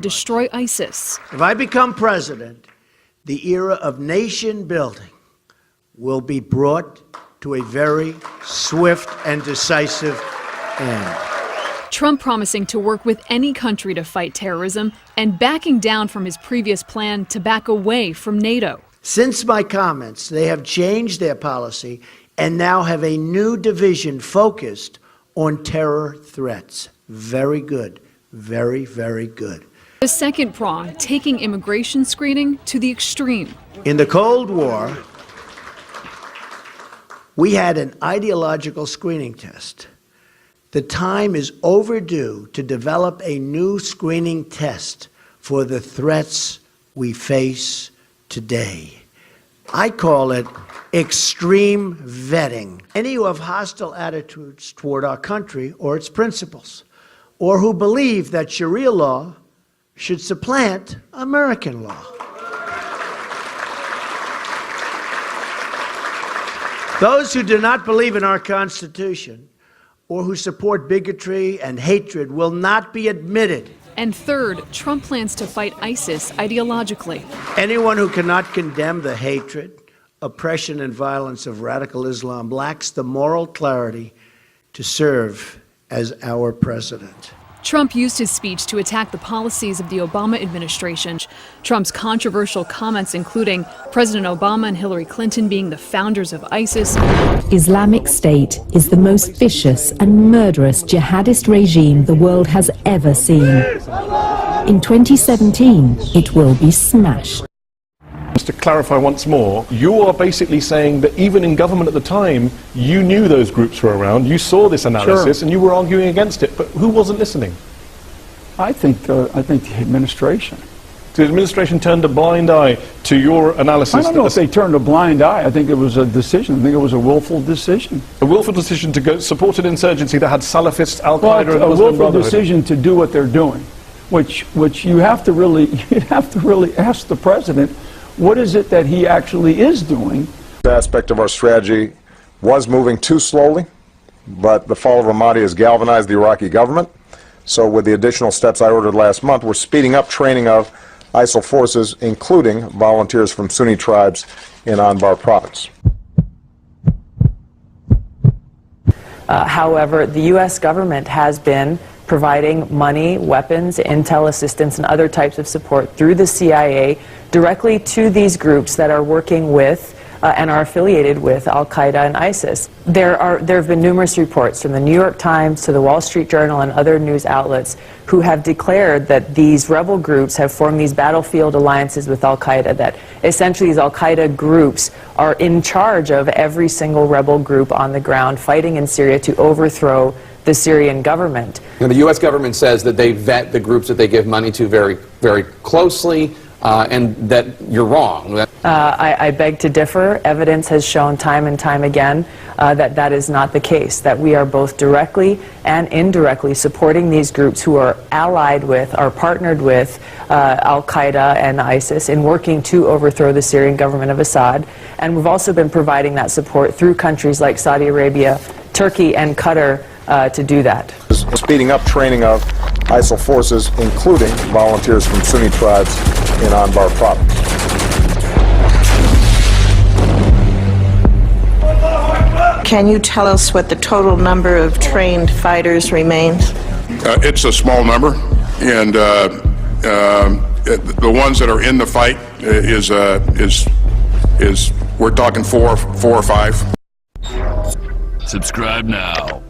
destroy ISIS. If I become president, the era of nation building will be brought to a very swift and decisive end. Trump promising to work with any country to fight terrorism and backing down from his previous plan to back away from NATO. Since my comments, they have changed their policy and now have a new division focused on terror threats. Very good. Very, very good. The second prong, taking immigration screening to the extreme. In the Cold War, we had an ideological screening test. The time is overdue to develop a new screening test for the threats we face today. I call it extreme vetting. Any who have hostile attitudes toward our country or its principles, or who believe that Sharia law should supplant American law. Those who do not believe in our Constitution or who support bigotry and hatred will not be admitted. And third, Trump plans to fight ISIS ideologically. Anyone who cannot condemn the hatred, oppression, and violence of radical Islam lacks the moral clarity to serve as our president. Trump used his speech to attack the policies of the Obama administration. Trump's controversial comments including President Obama and Hillary Clinton being the founders of ISIS. Islamic State is the most vicious and murderous jihadist regime the world has ever seen. In 2017, it will be smashed. Just to clarify once more, you are basically saying that even in government at the time, you knew those groups were around, you saw this analysis, Sure. and you were arguing against it, but who wasn't listening? I think the administration. So the administration turned a blind eye to your analysis. I don't know if they turned a blind eye. I think it was a decision. I think it was a willful decision. A willful decision to go support an insurgency that had Salafists, Al-Qaeda, and a Muslim willful Brotherhood. decision to do what they're doing, which you have to really ask the president, what is it that he actually is doing? The aspect of our strategy was moving too slowly, but the fall of Ramadi has galvanized the Iraqi government. So with the additional steps I ordered last month, we're speeding up training of ISIL forces, including volunteers from Sunni tribes in Anbar province. However, the U.S. government has been providing money, weapons, intel assistance, and other types of support through the CIA directly to these groups that are working with and are affiliated with Al-Qaeda and ISIS. There have been numerous reports from the New York Times to the Wall Street Journal and other news outlets who have declared that these rebel groups have formed these battlefield alliances with Al-Qaeda, that essentially these Al-Qaeda groups are in charge of every single rebel group on the ground fighting in Syria to overthrow the Syrian government. And the U.S. government says that they vet the groups that they give money to very, very closely, and that you're wrong. I beg to differ. Evidence has shown time and time again that that is not the case, that we are both directly and indirectly supporting these groups who are allied with, are partnered with Al-Qaeda and ISIS in working to overthrow the Syrian government of Assad. And we've also been providing that support through countries like Saudi Arabia, Turkey, and Qatar to do that. Speeding up training of ISIL forces, including volunteers from Sunni tribes in Anbar province. Can you tell us what the total number of trained fighters remains? It's a small number, and the ones that are in the fight is we're talking four or five. Subscribe now.